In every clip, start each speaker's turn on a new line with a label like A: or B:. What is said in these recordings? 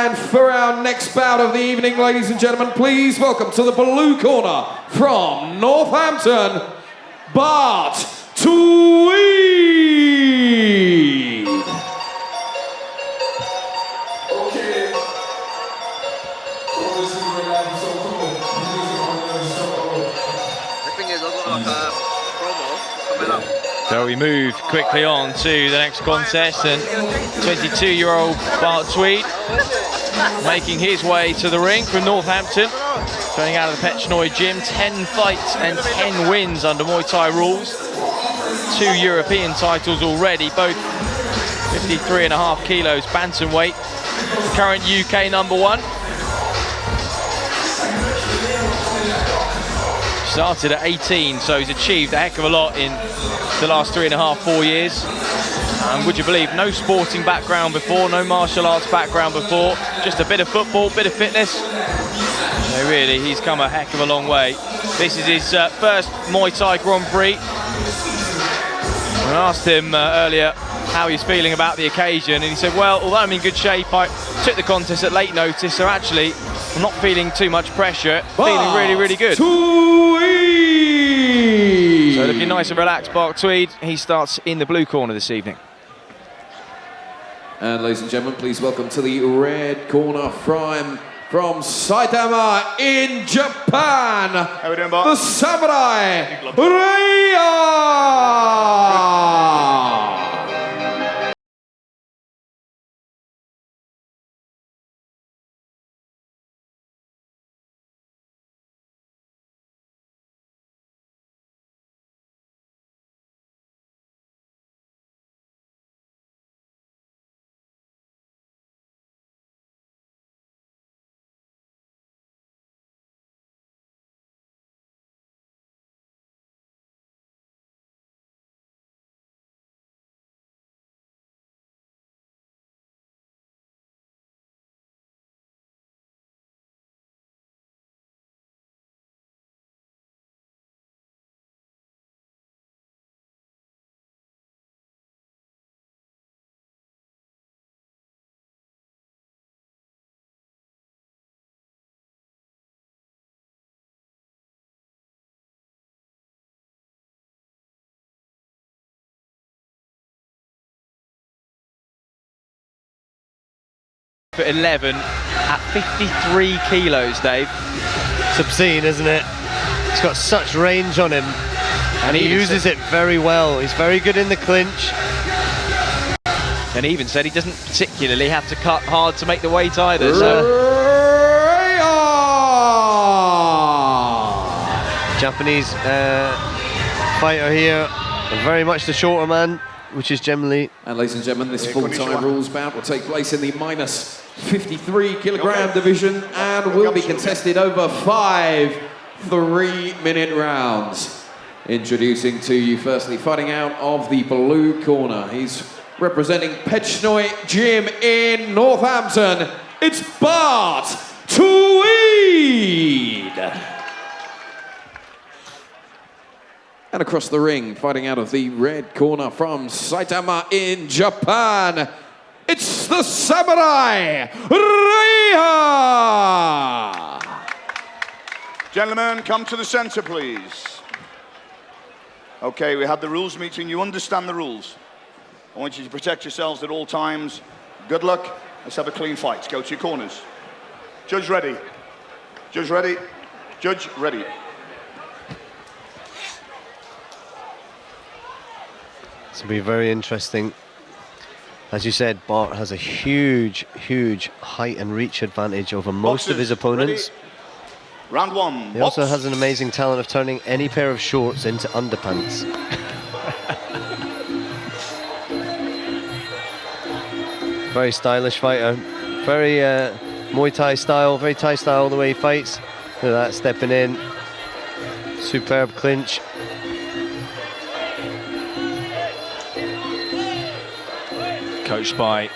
A: And for our next bout of the evening, ladies and gentlemen, please welcome to the blue corner from Northampton, Bart, Tweed.
B: Okay.
C: The thing is, I've got like a promo coming up.
D: So we move quickly on to the next contest, and 22-year-old Bart Tweed making his way to the ring from Northampton, training out of the Pechnoi gym. 10 fights and 10 wins under Muay Thai rules. 2 European titles already, both 53.5 kilos bantamweight. Current UK #1. Started at 18, so he's achieved a heck of a lot in the last 3.5, 4 years. And would you believe, no sporting background before, no martial arts background before, just a bit of football, bit of fitness. So really, he's come a heck of a long way. This is his first Muay Thai Grand Prix. I asked him earlier how he's feeling about the occasion, and he said, well, although I'm in good shape, I took the contest at late notice, so actually I'm not feeling too much pressure, feeling really, really good.
A: Tweed!
D: So looking nice and relaxed, Bart Tweed. He starts in the blue corner this evening.
A: And ladies and gentlemen, please welcome to the red corner from Saitama in Japan,
B: How we doing, Bart?
A: the Samurai, Reiya!
D: For 11 at 53 kilos, Dave.
E: It's obscene, isn't it? He's got such range on him, and he uses it very well. He's very good in the clinch.
D: And he even said he doesn't particularly have to cut hard to make the weight either. So
E: Japanese fighter here, very much the shorter man, which is generally...
A: And ladies and gentlemen, this full-time rules bout will take place in the minus 53 kilogram division and will be contested over 5 3-minute rounds. Introducing to you firstly, fighting out of the blue corner. He's representing Pechnoi Gym in Northampton. It's Bart Tweed! And across the ring, fighting out of the red corner from Saitama in Japan, it's the Samurai, Reiya!
B: Gentlemen, come to the center, please. Okay, we had the rules meeting. You understand the rules. I want you to protect yourselves at all times. Good luck. Let's have a clean fight. Go to your corners. Judge ready. Judge ready. Judge ready.
E: This will be very interesting. As you said, Bart has a huge, huge height and reach advantage over most of his opponents.
B: Ready. Round one.
E: He also has an amazing talent of turning any pair of shorts into underpants. Very stylish fighter. Very Muay Thai style, very Thai style the way he fights. Look at that, stepping in. Superb clinch.
D: coached by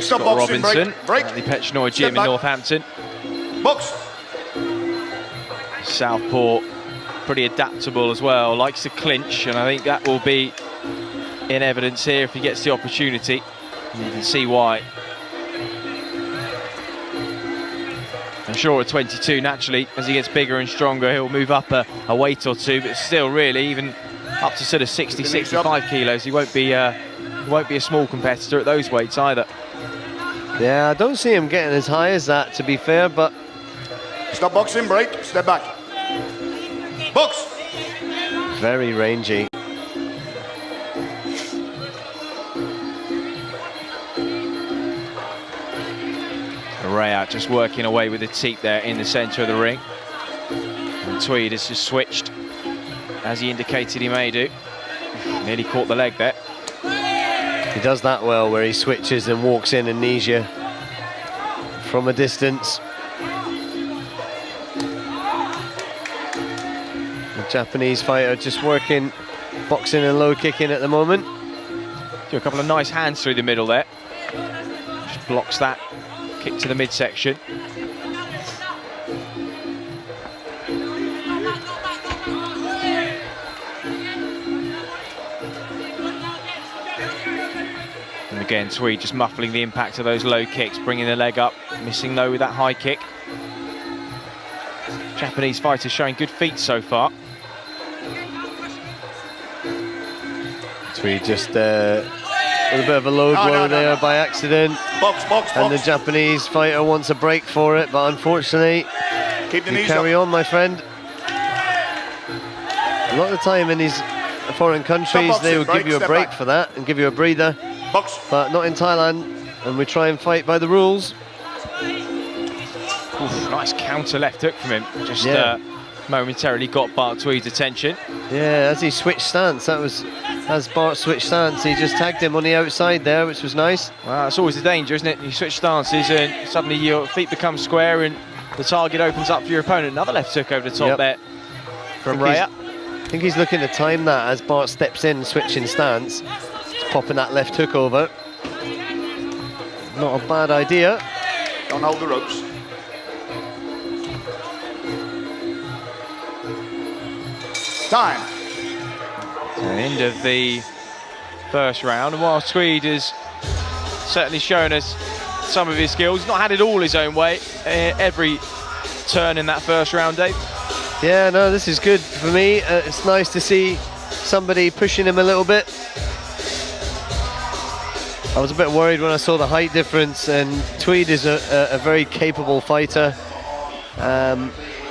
B: Scott
D: Robinson
B: break.
D: at the Pechnoi gym in Northampton.
B: Box.
D: Southpaw, pretty adaptable as well, likes to clinch, and I think that will be in evidence here if he gets the opportunity. And you can see why. sure at 22, naturally, as he gets bigger and stronger, he'll move up a weight or two, but still, really, even up to sort of 60, 65 kilos, he won't be a small competitor at those weights either.
E: Yeah, I don't see him getting as high as that, to be fair, but...
B: Stop boxing, break, step back. Box!
E: Very rangy.
D: Reiya just working away with the teep there in the centre of the ring. And Tweed has just switched, as he indicated he may do. Nearly caught the leg there.
E: He does that well, where he switches and walks in and knees you from a distance. The Japanese fighter just working, boxing and low kicking at the moment.
D: Do a couple of nice hands through the middle there. Just blocks that kick to the midsection. And again, Tweed just muffling the impact of those low kicks, bringing the leg up, missing though with that high kick. Japanese fighter showing good feet so far.
E: Tweed just with a bit of a low blow there by accident.
B: Box, box,
E: and
B: box.
E: the Japanese fighter wants a break for it, but unfortunately,
B: Keep the
E: you
B: knees
E: carry
B: up.
E: on, my friend. A lot of the time in these foreign countries,
B: Stop
E: they will
B: boxing,
E: give you a
B: step
E: break
B: back.
E: for that and give you a breather,
B: Box.
E: but not in Thailand, and we try and fight by the rules.
D: Oof, nice counter left hook from him. Just
E: Yeah.
D: momentarily got Bart Tweed's attention.
E: Yeah, as he switched stance, as Bart switched stance, he just tagged him on the outside there, which was nice.
D: Well, that's always the danger, isn't it? You switch stances and suddenly your feet become square and the target opens up for your opponent. Another left hook over the top
E: Yep.
D: there from
E: I think
D: Reiya.
E: I think he's looking to time that as Bart steps in, switching stance. He's popping that left hook over. Not a bad idea.
B: Don't hold the ropes. Time.
D: So end of the first round, and while Tweed has certainly shown us some of his skills, he's not had it all his own way every turn in that first round, Dave.
E: Yeah, no, this is good for me. It's nice to see somebody pushing him a little bit. I was a bit worried when I saw the height difference, and Tweed is a very capable fighter.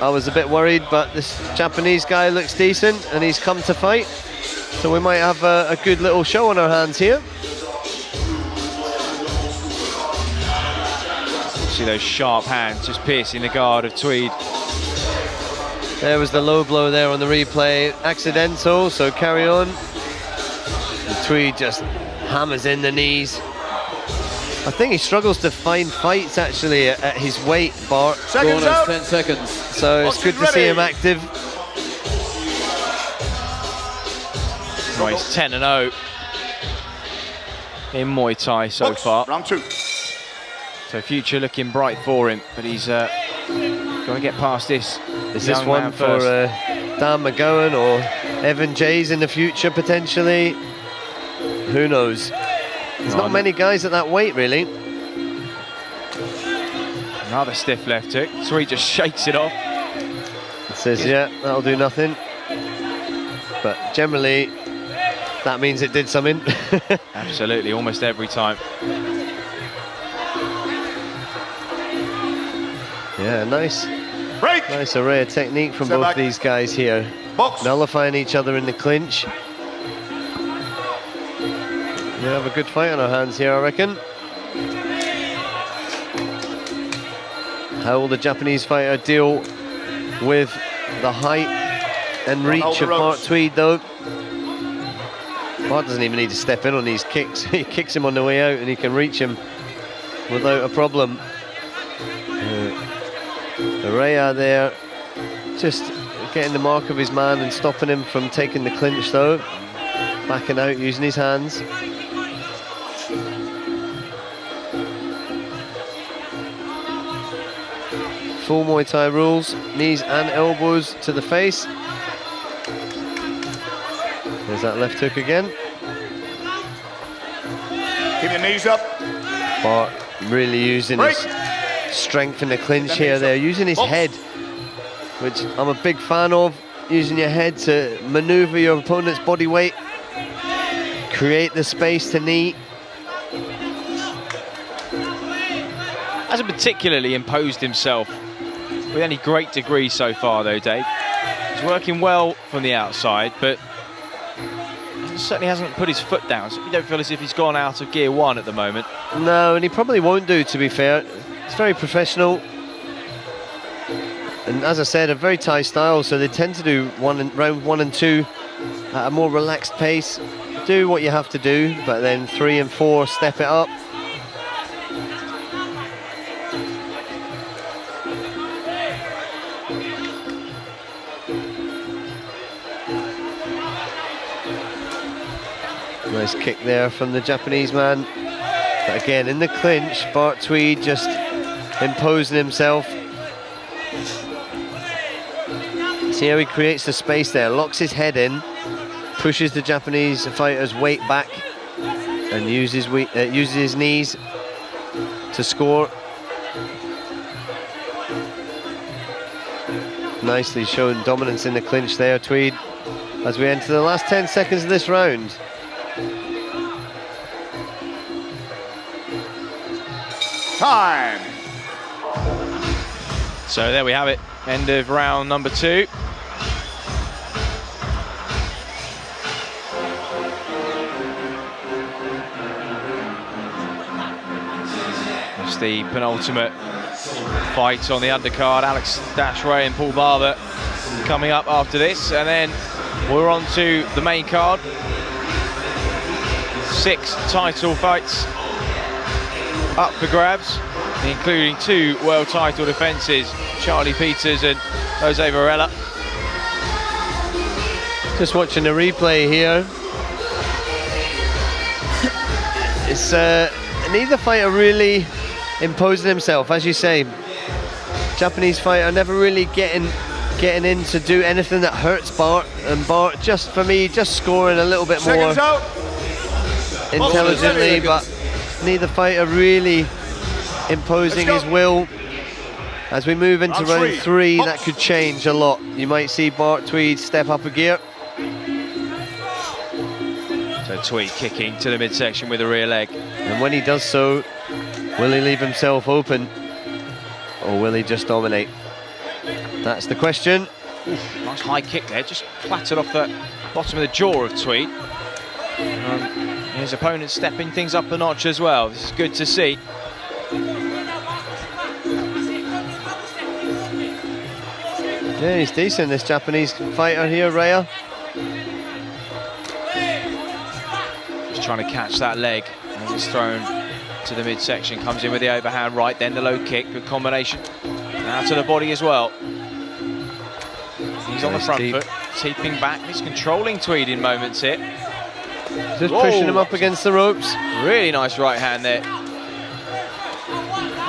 E: I was a bit worried, but this Japanese guy looks decent and he's come to fight. So we might have a good little show on our hands here.
D: See those sharp hands just piercing the guard of Tweed.
E: There was the low blow there on the replay. Accidental, so carry on. And Tweed just hammers in the knees. I think he struggles to find fights actually at his weight, Bart.
B: Seconds
A: Corners,
B: out.
A: 10 seconds.
E: So it's good to see him active.
D: Well, he's 10-0 in Muay Thai so
B: Box.
D: far.
B: Round two.
D: So future looking bright for him, but he's got to get past this.
E: Is this
D: young
E: one
D: man
E: for
D: first.
E: Dan McGowan or Evan Jays in the future potentially? Who knows? There's not many guys at that weight really.
D: Another stiff left hook. So he just shakes it off.
E: It says, yeah, that'll do nothing. But generally, that means it did something.
D: Absolutely, almost every time.
E: Yeah, nice.
B: Break.
E: Nice array of technique from
B: Step
E: both
B: back.
E: these guys here.
B: Box.
E: Nullifying each other in the clinch. We have a good fight on our hands here, I reckon. How will the Japanese fighter deal with the height and
B: hold
E: reach
B: the
E: of Bart
B: ropes.
E: Tweed, though? Bart doesn't even need to step in on these kicks. He kicks him on the way out and he can reach him without a problem. Reiya there, just getting the mark of his man and stopping him from taking the clinch, though. Backing out, using his hands. Full Muay Thai rules, knees and elbows to the face. There's that left hook again.
B: Keep your knees up.
E: Bart really using
B: Break.
E: his strength in the clinch here. They're using his head, which I'm a big fan of. Using your head to maneuver your opponent's body weight, create the space to knee.
D: Hasn't particularly imposed himself with any great degree so far, though, Dave. He's working well from the outside, but he certainly hasn't put his foot down. So you don't feel as if he's gone out of gear one at the moment.
E: No, and he probably won't do, to be fair. It's very professional. And as I said, a very Thai style, so they tend to do round 1 and 2 at a more relaxed pace. Do what you have to do, but then 3 and 4 step it up. Nice kick there from the Japanese man. But again, in the clinch, Bart Tweed just imposing himself. See how he creates the space there, locks his head in, pushes the Japanese fighter's weight back, and uses his knees to score. Nicely shown dominance in the clinch there, Tweed, as we enter the last 10 seconds of this round.
B: Time.
D: So there we have it, end of round number 2. It's the penultimate fight on the undercard. Alex Reiya and Paul Barber coming up after this, and then we're on to the main card. 6 title fights up for grabs, including 2 world title defences, Charlie Peters and Jose Varela.
E: Just watching the replay here. It's neither fighter really imposing himself, as you say. Japanese fighter never really getting in to do anything that hurts Bart, and Bart, just for me, just scoring a little bit more intelligently, but neither fighter really imposing his will. As we move into round 3, that could change a lot. You might see Bart Tweed step up a gear.
D: So Tweed kicking to the midsection with a rear leg.
E: And when he does so, will he leave himself open, or will he just dominate? That's the question.
D: Oof, nice high kick there, just clattered off the bottom of the jaw of Tweed. His opponent stepping things up a notch as well. This is good to see.
E: Yeah, he's decent, this Japanese fighter here, Reiya.
D: Just trying to catch that leg as it's thrown to the midsection. Comes in with the overhand right, then the low kick. Good combination. Now to the body as well. He's on the front foot, keeping back. He's controlling Tweed in moments here.
E: Just pushing him up against the ropes.
D: Really nice right hand there.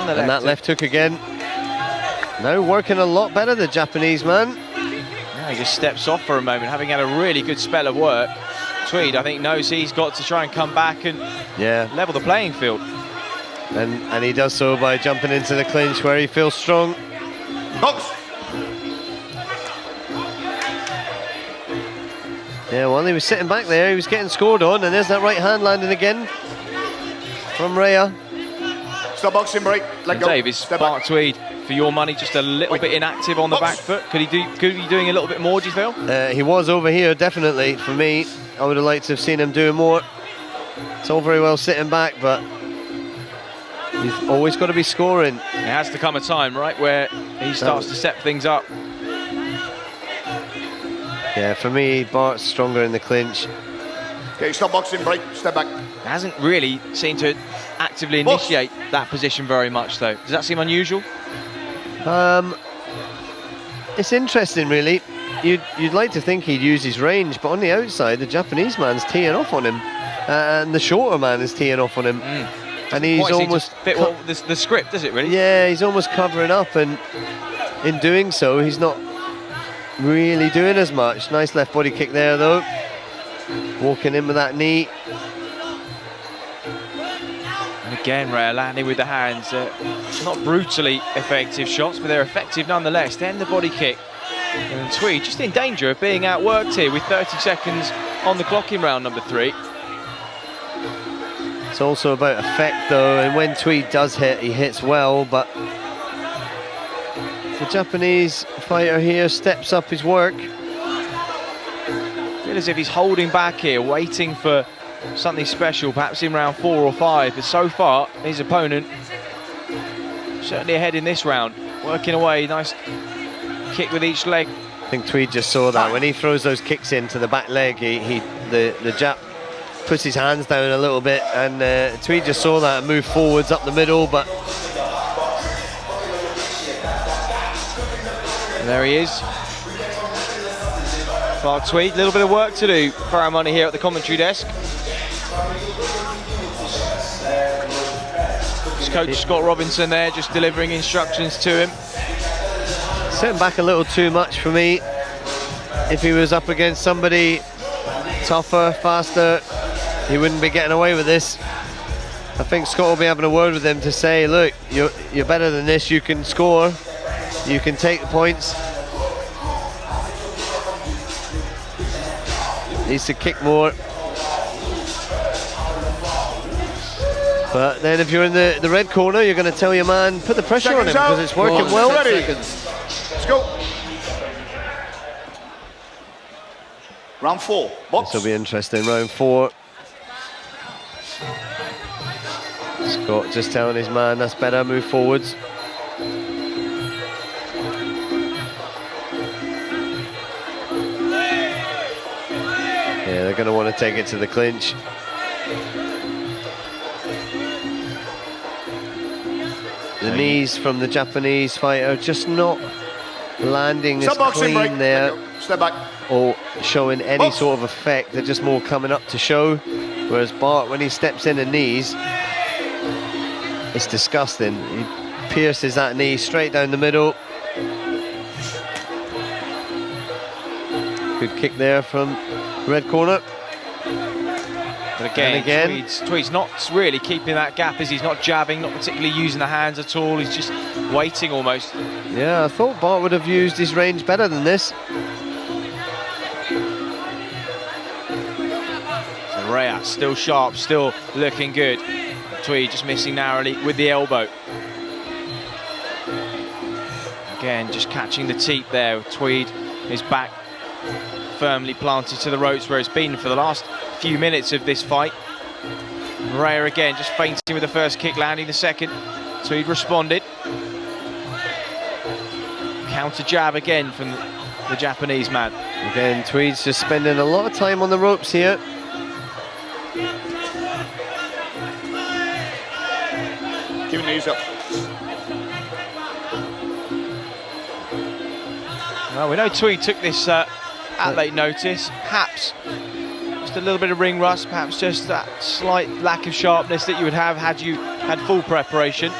E: And that left hook again. Now working a lot better, the Japanese man.
D: Now he just steps off for a moment, having had a really good spell of work. Tweed, I think, knows he's got to try and come back and level the playing field.
E: And he does so by jumping into the clinch where he feels strong.
B: Box.
E: Yeah, well, he was sitting back there, he was getting scored on, and there's that right hand landing again from Reiya.
B: Stop boxing break. Let go.
D: Dave, is Bart Tweed, for your money, just a little bit inactive on the back foot? Could he be doing a little bit more, do you feel?
E: He was over here, definitely. For me, I would have liked to have seen him doing more. It's all very well sitting back, but he's always got to be scoring.
D: There has to come a time, right, where he starts to step things up.
E: Yeah, for me, Bart's stronger in the clinch.
B: Okay, stop boxing break. Step back.
D: Hasn't really seemed to actively initiate that position very much, though. Does that seem unusual?
E: It's interesting, really. You'd like to think he'd use his range, but on the outside, the Japanese man's teeing off on him, and the shorter man is teeing off on him, and he's almost
D: fit the script, does it really?
E: Yeah, he's almost covering up, and in doing so, he's not really doing as much. Nice left body kick there, though. Walking in with that knee.
D: And Again, Reiya landing with the hands. Not brutally effective shots, but they're effective nonetheless. Then the body kick. And Tweed just in danger of being outworked here with 30 seconds on the clock in round number 3.
E: It's also about effect though, and when Tweed does hit, he hits well, but the Japanese fighter here steps up his work.
D: I feel as if he's holding back here, waiting for something special, perhaps in round 4 or 5. But so far, his opponent certainly ahead in this round, working away. Nice kick with each leg.
E: I think Tweed just saw that when he throws those kicks into the back leg. The Jap puts his hands down a little bit, and Tweed just saw that and moved forwards up the middle. But
D: and there he is. Bart Tweed, a little bit of work to do for our money here at the commentary desk. His coach Scott Robinson there, just delivering instructions to him.
E: Sitting back a little too much for me. If he was up against somebody tougher, faster, he wouldn't be getting away with this. I think Scott will be having a word with him to say, look, you're better than this, you can score, you can take the points. Needs to kick more. But then if you're in the red corner, you're going to tell your man, put the pressure on him, because it's working well.
B: Ready. Let's go. Round 4. Box.
E: This will be interesting. Round 4. Scott just telling his man, that's better, move forwards. Yeah, they're going to want to take it to the clinch. The knees from the Japanese fighter just not landing as clean there,
B: Step back.
E: or showing any sort of effect. They're just more coming up to show. Whereas Bart, when he steps in and knees, it's disgusting. He pierces that knee straight down the middle. Good kick there from red corner.
D: But again, Tweed's not really keeping that gap, as he's not jabbing, not particularly using the hands at all. He's just waiting almost.
E: Yeah, I thought Bart would have used his range better than this.
D: So Reiya still sharp, still looking good. Tweed just missing narrowly with the elbow. Again, just catching the teep there. Tweed is back firmly planted to the ropes where it's been for the last few minutes of this fight. Reiya again just feinting with the first kick, landing the second. Tweed responded. Counter jab again from the Japanese man.
E: Again, Tweed's just spending a lot of time on the ropes here.
B: Keep your knees up.
D: Well, we know Tweed took this at late notice. Perhaps just a little bit of ring rust, perhaps just that slight lack of sharpness that you would have had you had full preparation,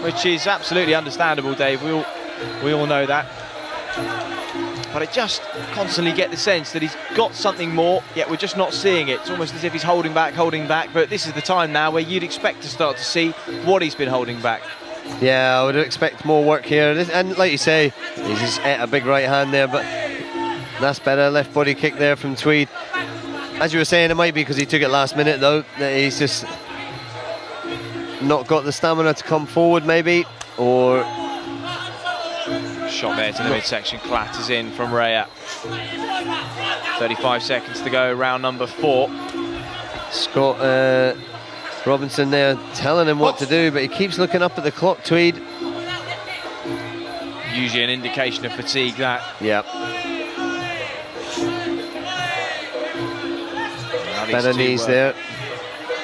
D: which is absolutely understandable, Dave. We all know that. But I just constantly get the sense that he's got something more, yet we're just not seeing it. It's almost as if he's holding back, but this is the time now where you'd expect to start to see what he's been holding back.
E: Yeah, I would expect more work here. And like you say, he's just ate a big right hand there, but that's better. Left body kick there from Tweed. As you were saying, it might be because he took it last minute, though, that he's just not got the stamina to come forward, maybe, or...
D: Shot there to the midsection, clatters in from Reiya. 35 seconds to go, round number 4.
E: Scott Robinson there telling him what to do, but he keeps looking up at the clock, Tweed.
D: Usually an indication of fatigue, that.
E: Yep. Better knees there.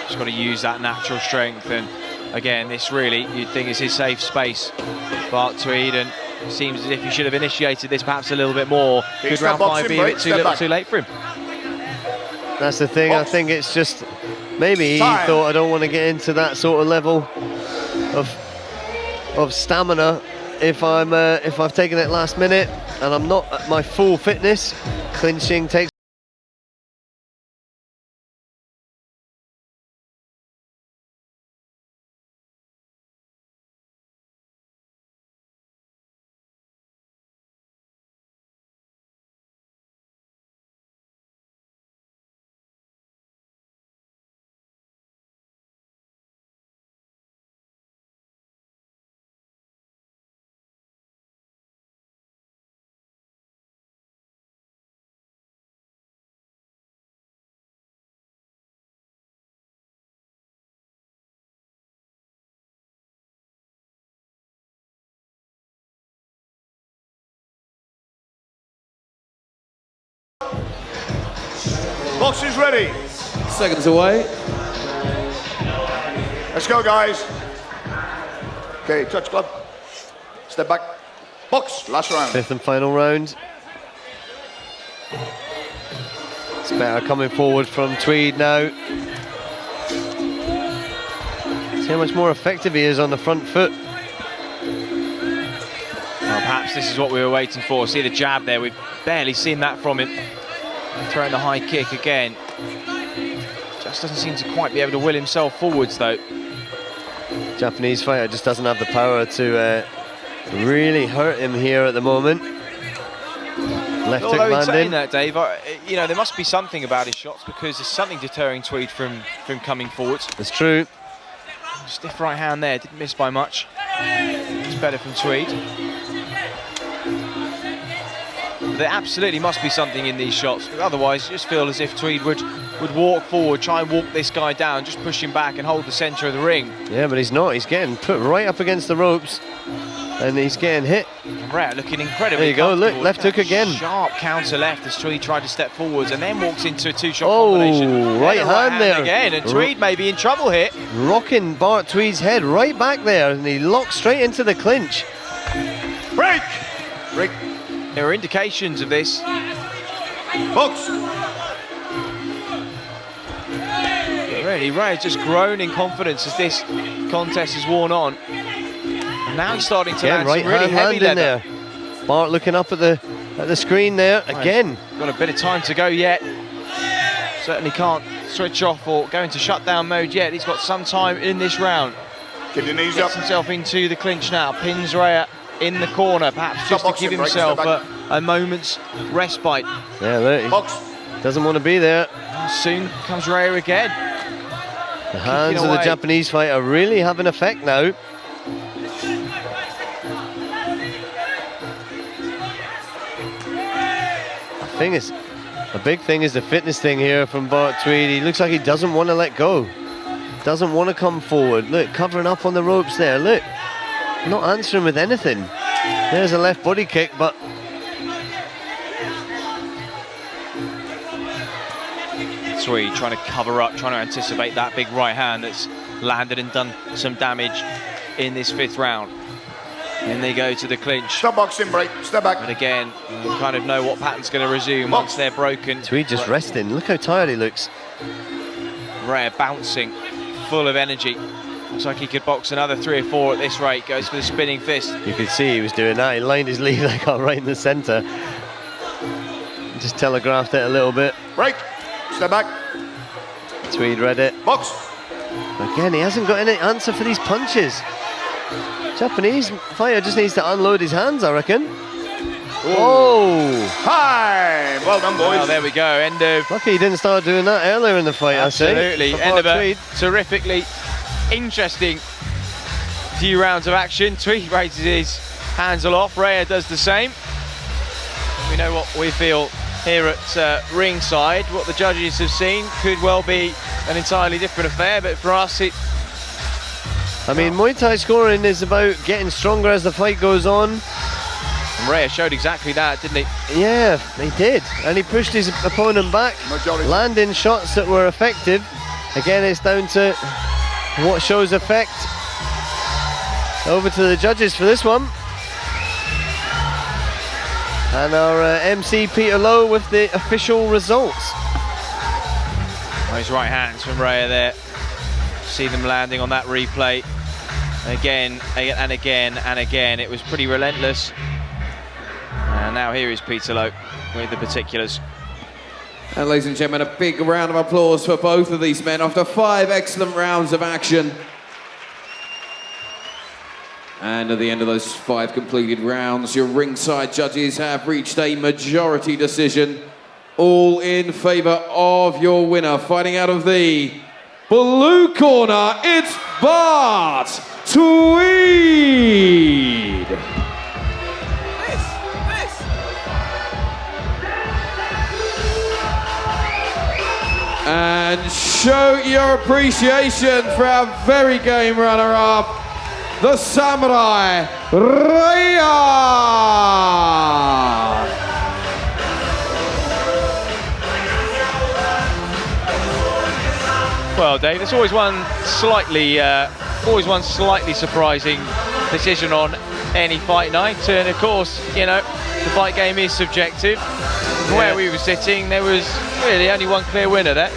D: Just got to use that natural strength, and again, this really, you'd think, is his safe space. Bart Tweed, and seems as if he should have initiated this perhaps a little bit more. Could round 5 be a bit too little, too late for him?
E: That's the thing. I think it's just maybe he thought, I don't want to get into that sort of level of stamina if I've taken it last minute and I'm not at my full fitness. Clinching takes
B: Box is ready.
A: Seconds away.
B: Let's go, guys. Okay, touch glove. Step back. Box, last round.
E: 5th and final round. It's better coming forward from Tweed now. See how much more effective he is on the front foot.
D: Well, perhaps this is what we were waiting for. See the jab there, we've barely seen that from him. Throwing the high kick again. Just doesn't seem to quite be able to will himself forwards though.
E: Japanese fighter just doesn't have the power to really hurt him here at the moment. Left hook
D: Although in saying
E: landing.
D: that, Dave, you know, there must be something about his shots because there's something deterring Tweed from coming forwards.
E: It's true.
D: Stiff right hand there, didn't miss by much. It's better from Tweed. There absolutely must be something in these shots. Otherwise, you just feel as if Tweed would walk forward, try and walk this guy down, just push him back and hold the centre of the ring.
E: Yeah, but he's not. He's getting put right up against the ropes and he's getting hit.
D: Reiya looking incredibly
E: There you go, look,
D: comfortable.
E: left hook again.
D: Sharp counter left as Tweed tried to step forwards and then walks into a two-shot
E: Oh,
D: combination.
E: right
D: Then a
E: hand there.
D: again, and Tweed may be in trouble here.
E: Rocking Bart Tweed's head right back there and he locks straight into the clinch.
B: Break. Break.
D: There are indications of this.
B: Box.
D: Really, Reiya's just grown in confidence as this contest has worn on. And now he's starting to
E: Again,
D: land
E: right
D: some really
E: hand
D: heavy
E: landing
D: leather.
E: there. Bart looking up at the screen there again.
D: Got a bit of time to go yet. Certainly can't switch off or go into shutdown mode yet. He's got some time in this round.
B: Keep your knees up.
D: Gets himself into the clinch now. Pins Reiya in the corner, perhaps just to give himself a moment's respite.
E: Yeah, look, he
B: Box.
E: doesn't want to be there.
D: Soon comes Reiya again.
E: The hands of the
D: away.
E: Japanese fighter really have an effect now. A big thing is the fitness thing here from Bart Tweed. He looks like he doesn't want to let go. Doesn't want to come forward. Look, covering up on the ropes there. Look, not answering with anything. There's a left body kick, but
D: Tweed trying to cover up, trying to anticipate that big right hand that's landed and done some damage in this 5th round. And they go to the clinch.
B: Stop boxing, break. Step back.
D: And again, you kind of know what pattern's going to resume once they're broken.
E: Tweed just resting. Look how tired he looks.
D: Reiya bouncing, full of energy. Looks like he could box another 3 or 4 at this rate. Goes for the spinning fist.
E: You could see he was doing that. He lined his lead like right in the centre. Just telegraphed it a little bit.
B: Break. Step back.
E: Tweed read it.
B: Box.
E: Again, he hasn't got any answer for these punches. Japanese fighter just needs to unload his hands, I reckon. Oh!
B: Hi. Well done, boys.
D: Oh, there we go. End of.
E: Lucky he didn't start doing that earlier in the fight,
D: Absolutely.
E: I say.
D: End of a
E: Tweed.
D: terrifically interesting few rounds of action. Tweed raises his hands aloft. Reiya does the same. We know what we feel here at ringside. What the judges have seen could well be an entirely different affair, but for us, it.
E: I mean, Muay Thai scoring is about getting stronger as the fight goes on.
D: And Reiya showed exactly that, didn't he?
E: Yeah, he did. And he pushed his opponent back,
B: Majority.
E: landing shots that were effective. Again, it's down to what shows effect. Over to the judges for this one. And our MC Peter Lowe with the official results.
D: Nice right hands from Reiya there. See them landing on that replay. Again and again and again. It was pretty relentless. And now here is Peter Lowe with the particulars.
A: And ladies and gentlemen, a big round of applause for both of these men after 5 excellent rounds of action. And at the end of those 5 completed rounds, your ringside judges have reached a majority decision, all in favour of your winner. Fighting out of the blue corner, it's Bart Tweed. And show your appreciation for our very game runner-up, the Samurai Reiya.
D: well, Dave. There's always one slightly surprising decision on any fight night, and of course, you know, the fight game is subjective. From where we were sitting, there was really only one clear winner there.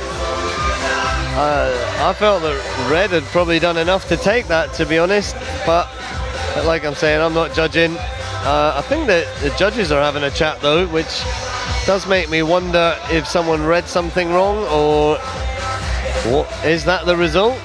E: I felt that Red had probably done enough to take that, to be honest, but like I'm saying, I'm not judging. I think that the judges are having a chat though, which does make me wonder if someone read something wrong, or what, is that the result?